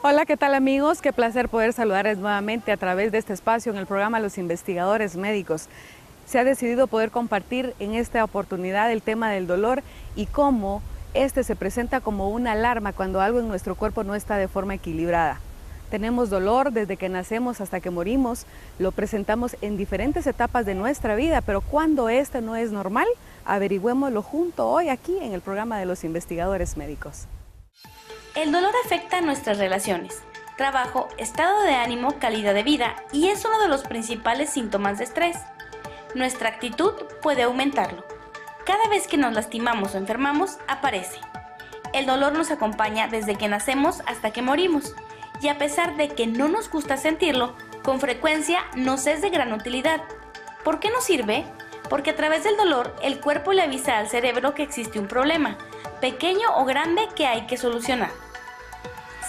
Hola, ¿qué tal amigos? Qué placer poder saludarles nuevamente a través de este espacio en el programa Los Investigadores Médicos. Se ha decidido poder compartir en esta oportunidad el tema del dolor y cómo este se presenta como una alarma cuando algo en nuestro cuerpo no está de forma equilibrada. Tenemos dolor desde que nacemos hasta que morimos, lo presentamos en diferentes etapas de nuestra vida, pero cuando este no es normal, averigüémoslo junto hoy aquí en el programa de Los Investigadores Médicos. El dolor afecta a nuestras relaciones, trabajo, estado de ánimo, calidad de vida y es uno de los principales síntomas de estrés. Nuestra actitud puede aumentarlo. Cada vez que nos lastimamos o enfermamos, aparece. El dolor nos acompaña desde que nacemos hasta que morimos y a pesar de que no nos gusta sentirlo, con frecuencia nos es de gran utilidad. ¿Por qué nos sirve? Porque a través del dolor el cuerpo le avisa al cerebro que existe un problema, pequeño o grande, que hay que solucionar.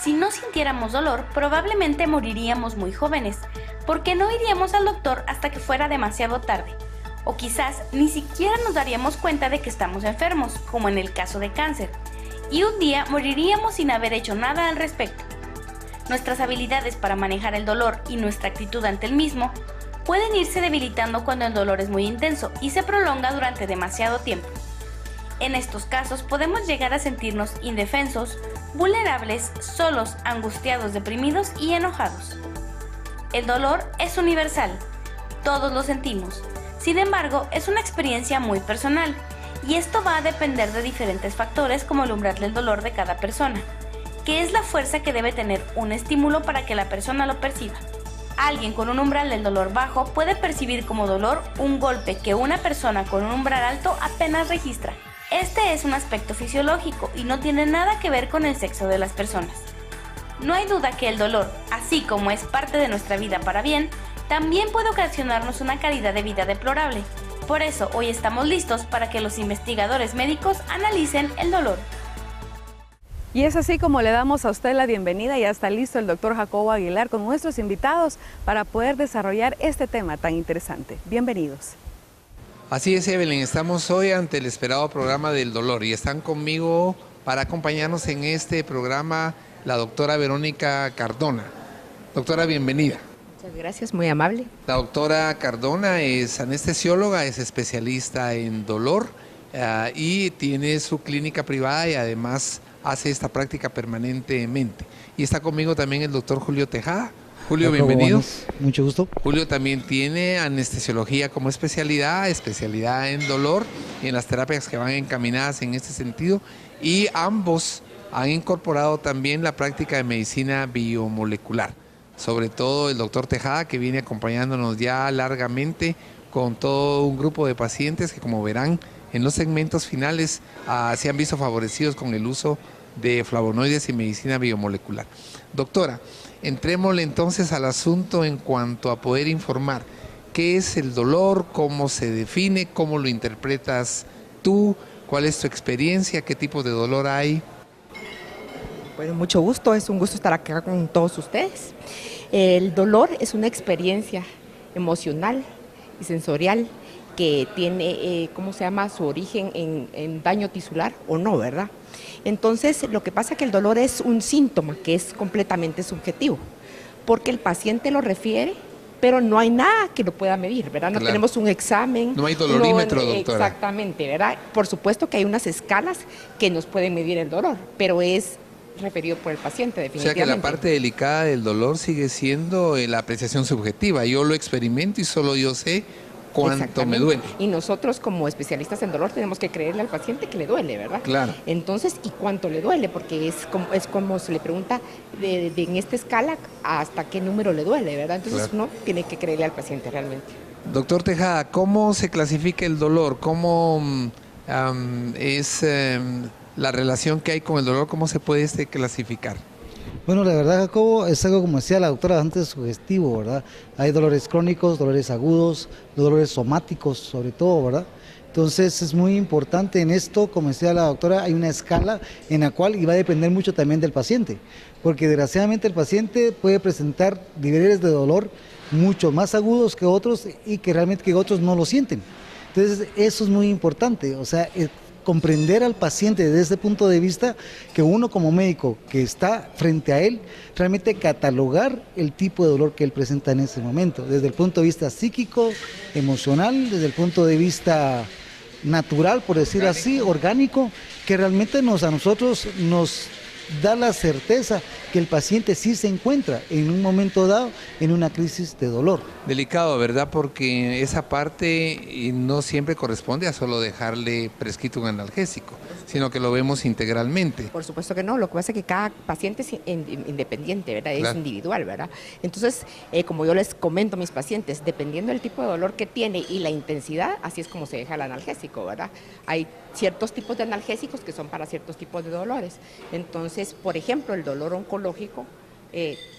Si no sintiéramos dolor, probablemente moriríamos muy jóvenes, porque no iríamos al doctor hasta que fuera demasiado tarde, o quizás ni siquiera nos daríamos cuenta de que estamos enfermos, como en el caso de cáncer, y un día moriríamos sin haber hecho nada al respecto. Nuestras habilidades para manejar el dolor y nuestra actitud ante el mismo pueden irse debilitando cuando el dolor es muy intenso y se prolonga durante demasiado tiempo. En estos casos podemos llegar a sentirnos indefensos, vulnerables, solos, angustiados, deprimidos y enojados. El dolor es universal, todos lo sentimos. Sin embargo, es una experiencia muy personal y esto va a depender de diferentes factores como el umbral del dolor de cada persona, que es la fuerza que debe tener un estímulo para que la persona lo perciba. Alguien con un umbral del dolor bajo puede percibir como dolor un golpe que una persona con un umbral alto apenas registra. Este es un aspecto fisiológico y no tiene nada que ver con el sexo de las personas. No hay duda que el dolor, así como es parte de nuestra vida para bien, también puede ocasionarnos una calidad de vida deplorable. Por eso hoy estamos listos para que los investigadores médicos analicen el dolor. Y es así como le damos a usted la bienvenida. Ya está listo el doctor Jacobo Aguilar con nuestros invitados para poder desarrollar este tema tan interesante. Bienvenidos. Así es, Evelyn, estamos hoy ante el esperado programa del dolor y están conmigo para acompañarnos en este programa la doctora Verónica Cardona. Doctora, bienvenida. Muchas gracias, muy amable. La doctora Cardona es anestesióloga, es especialista en dolor y tiene su clínica privada y además hace esta práctica permanentemente. Y está conmigo también el doctor Julio Tejada. Julio, bienvenido. Mucho gusto. Julio también tiene anestesiología como especialidad en dolor y en las terapias que van encaminadas en este sentido. Y ambos han incorporado también la práctica de medicina biomolecular. Sobre todo el doctor Tejada, que viene acompañándonos ya largamente con todo un grupo de pacientes que, como verán, en los segmentos finales se han visto favorecidos con el uso de flavonoides y medicina biomolecular. Doctora, entrémosle entonces al asunto en cuanto a poder informar qué es el dolor, cómo se define, cómo lo interpretas tú, cuál es tu experiencia, qué tipo de dolor hay. Bueno, mucho gusto, es un gusto estar acá con todos ustedes. El dolor es una experiencia emocional y sensorial que tiene, su origen en daño tisular o no, ¿verdad? Entonces, lo que pasa es que el dolor es un síntoma que es completamente subjetivo, porque el paciente lo refiere, pero no hay nada que lo pueda medir, ¿verdad? No tenemos un examen. No hay dolorímetro, doctora. Exactamente, ¿verdad? Por supuesto que hay unas escalas que nos pueden medir el dolor, pero es referido por el paciente, definitivamente. O sea que la parte delicada del dolor sigue siendo la apreciación subjetiva. Yo lo experimento y solo yo sé cuánto me duele. Y nosotros como especialistas en dolor tenemos que creerle al paciente que le duele, ¿verdad? Claro. Entonces, ¿y cuánto le duele? Porque es como se le pregunta en esta escala hasta qué número le duele, ¿verdad? Entonces uno tiene que creerle al paciente realmente. Doctor Tejada, ¿cómo se clasifica el dolor? ¿Cómo es la relación que hay con el dolor? ¿Cómo se puede clasificar? Bueno, la verdad, Jacobo, es algo, como decía la doctora, bastante sugestivo, ¿verdad? Hay dolores crónicos, dolores agudos, dolores somáticos sobre todo, ¿verdad? Entonces es muy importante en esto, como decía la doctora, hay una escala en la cual y va a depender mucho también del paciente, porque desgraciadamente el paciente puede presentar niveles de dolor mucho más agudos que otros y que realmente que otros no lo sienten. Entonces eso es muy importante, o sea, comprender al paciente desde ese punto de vista, que uno como médico que está frente a él, realmente catalogar el tipo de dolor que él presenta en ese momento, desde el punto de vista psíquico, emocional, desde el punto de vista natural, por decir así, orgánico, que realmente a nosotros nos da la certeza que el paciente sí se encuentra en un momento dado en una crisis de dolor. Delicado, ¿verdad? Porque esa parte no siempre corresponde a solo dejarle prescrito un analgésico, sino que lo vemos integralmente. Por supuesto que no, lo que pasa es que cada paciente es independiente, ¿verdad? Es Claro. individual, ¿verdad? Entonces, como yo les comento a mis pacientes, dependiendo del tipo de dolor que tiene y la intensidad, así es como se deja el analgésico, ¿verdad? Hay ciertos tipos de analgésicos que son para ciertos tipos de dolores. Entonces, por ejemplo, el dolor oncológico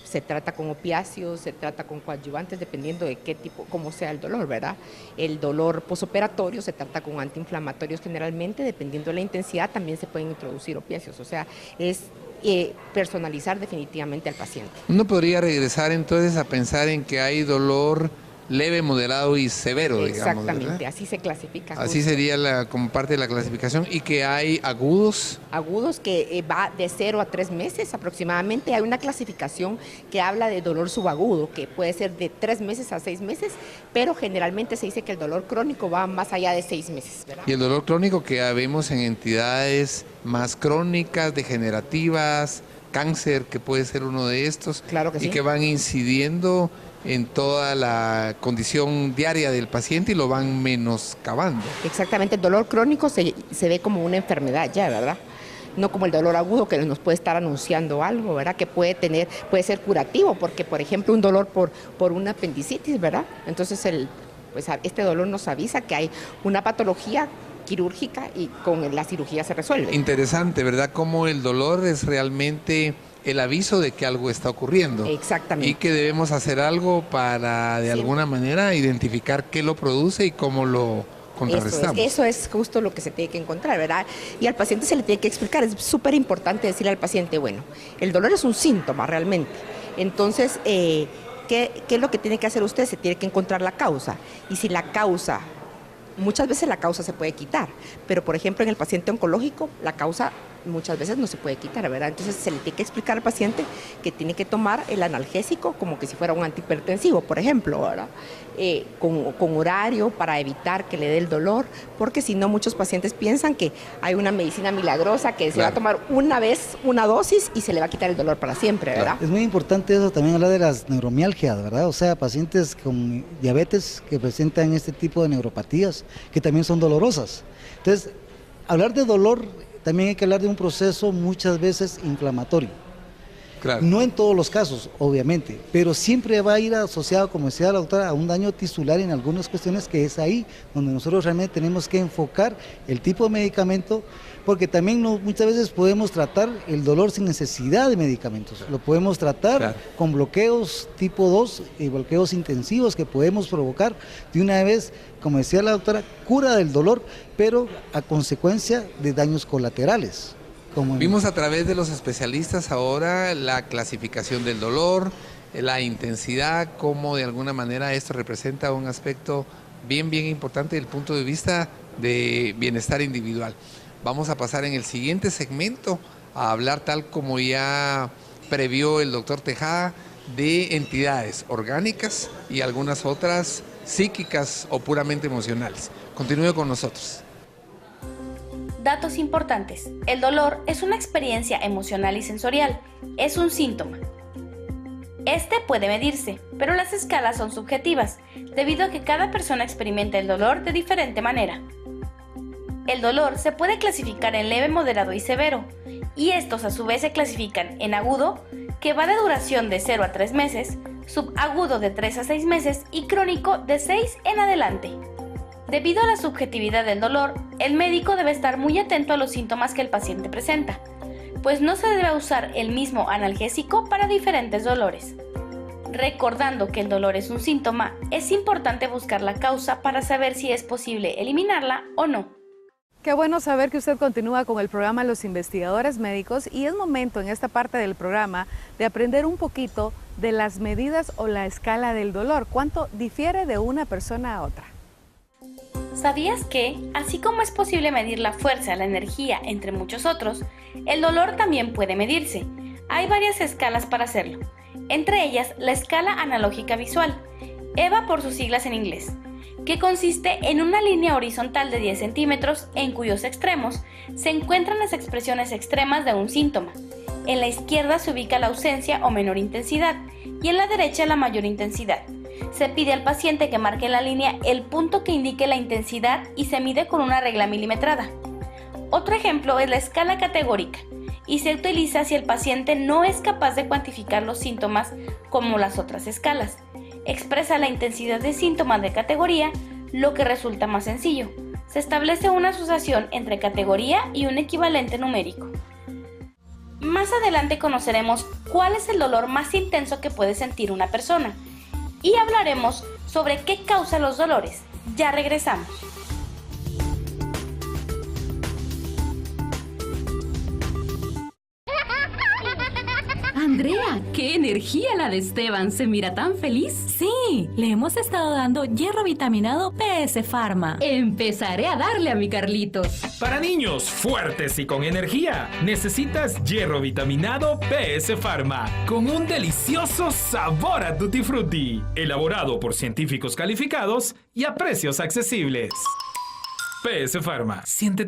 se trata con opiáceos, se trata con coadyuvantes, dependiendo de qué tipo, cómo sea el dolor, ¿verdad? El dolor posoperatorio se trata con antiinflamatorios generalmente, dependiendo de la intensidad también se pueden introducir opiáceos, o sea, es personalizar definitivamente al paciente. Uno podría regresar entonces a pensar en que hay dolor leve, moderado y severo, digamos, Exactamente, ¿verdad? así se clasifica. Así justo. sería como parte de la clasificación, y que hay agudos. Agudos que va de 0 a 3 meses aproximadamente. Hay una clasificación que habla de dolor subagudo, que puede ser de 3 meses a 6 meses, pero generalmente se dice que el dolor crónico va más allá de 6 meses, ¿verdad? Y el dolor crónico que vemos en entidades más crónicas, degenerativas, cáncer, que puede ser uno de estos, Claro que y sí. que van incidiendo en toda la condición diaria del paciente y lo van menoscabando. Exactamente, el dolor crónico se ve como una enfermedad ya, ¿verdad? No como el dolor agudo que nos puede estar anunciando algo, ¿verdad? Que puede ser curativo, porque por ejemplo un dolor por una apendicitis, ¿verdad? Entonces este dolor nos avisa que hay una patología quirúrgica y con la cirugía se resuelve. Interesante, ¿verdad? Cómo el dolor es realmente el aviso de que algo está ocurriendo. Exactamente. Y que debemos hacer algo para, de alguna manera, identificar qué lo produce y cómo lo contrarrestamos. Eso es justo lo que se tiene que encontrar, ¿verdad? Y al paciente se le tiene que explicar. Es súper importante decirle al paciente, bueno, el dolor es un síntoma realmente. Entonces, ¿qué es lo que tiene que hacer usted? Se tiene que encontrar la causa. Y si la causa, muchas veces la causa se puede quitar, pero por ejemplo en el paciente oncológico, la causa muchas veces no se puede quitar, ¿verdad? Entonces se le tiene que explicar al paciente que tiene que tomar el analgésico como que si fuera un antihipertensivo, por ejemplo, ¿verdad? Con horario para evitar que le dé el dolor, porque si no muchos pacientes piensan que hay una medicina milagrosa que se va a tomar una vez una dosis y se le va a quitar el dolor para siempre, ¿verdad? Es muy importante eso también, hablar de las neuromialgias, ¿verdad? O sea, pacientes con diabetes que presentan este tipo de neuropatías que también son dolorosas. Entonces, hablar de dolor también hay que hablar de un proceso muchas veces inflamatorio. Claro. No en todos los casos, obviamente, pero siempre va a ir asociado, como decía la doctora, a un daño tisular en algunas cuestiones, que es ahí donde nosotros realmente tenemos que enfocar el tipo de medicamento, porque también muchas veces podemos tratar el dolor sin necesidad de medicamentos. Lo podemos tratar con bloqueos tipo 2 y bloqueos intensivos que podemos provocar de una vez, como decía la doctora, cura del dolor, pero a consecuencia de daños colaterales. Vimos a través de los especialistas ahora la clasificación del dolor, la intensidad, cómo de alguna manera esto representa un aspecto bien importante desde el punto de vista de bienestar individual. Vamos a pasar en el siguiente segmento a hablar, tal como ya previó el doctor Tejada, de entidades orgánicas y algunas otras psíquicas o puramente emocionales. Continúe con nosotros. Datos importantes. El dolor es una experiencia emocional y sensorial. Es un síntoma. Este puede medirse, pero las escalas son subjetivas, debido a que cada persona experimenta el dolor de diferente manera. El dolor se puede clasificar en leve, moderado y severo, y estos a su vez se clasifican en agudo, que va de duración de 0 a 3 meses, subagudo de 3 a 6 meses y crónico de 6 en adelante. Debido a la subjetividad del dolor, el médico debe estar muy atento a los síntomas que el paciente presenta, pues no se debe usar el mismo analgésico para diferentes dolores. Recordando que el dolor es un síntoma, es importante buscar la causa para saber si es posible eliminarla o no. Qué bueno saber que usted continúa con el programa Los Investigadores Médicos y es momento en esta parte del programa de aprender un poquito de las medidas o la escala del dolor. ¿Cuánto difiere de una persona a otra? ¿Sabías que, así como es posible medir la fuerza, la energía, entre muchos otros, el dolor también puede medirse? Hay varias escalas para hacerlo, entre ellas la escala analógica visual, EVA por sus siglas en inglés, que consiste en una línea horizontal de 10 centímetros en cuyos extremos se encuentran las expresiones extremas de un síntoma. En la izquierda se ubica la ausencia o menor intensidad y en la derecha la mayor intensidad. Se pide al paciente que marque en la línea el punto que indique la intensidad y se mide con una regla milimetrada. Otro ejemplo es la escala categórica y se utiliza si el paciente no es capaz de cuantificar los síntomas como las otras escalas. Expresa la intensidad de síntomas de categoría, lo que resulta más sencillo. Se establece una asociación entre categoría y un equivalente numérico. Más adelante conoceremos cuál es el dolor más intenso que puede sentir una persona y hablaremos sobre qué causa los dolores. Ya regresamos. Andrea, qué energía la de Esteban, se mira tan feliz. Sí, le hemos estado dando hierro vitaminado PS Pharma. Empezaré a darle a mi Carlitos. Para niños fuertes y con energía, necesitas hierro vitaminado PS Pharma, con un delicioso sabor a Tutti Frutti, elaborado por científicos calificados y a precios accesibles. PS Pharma, siéntete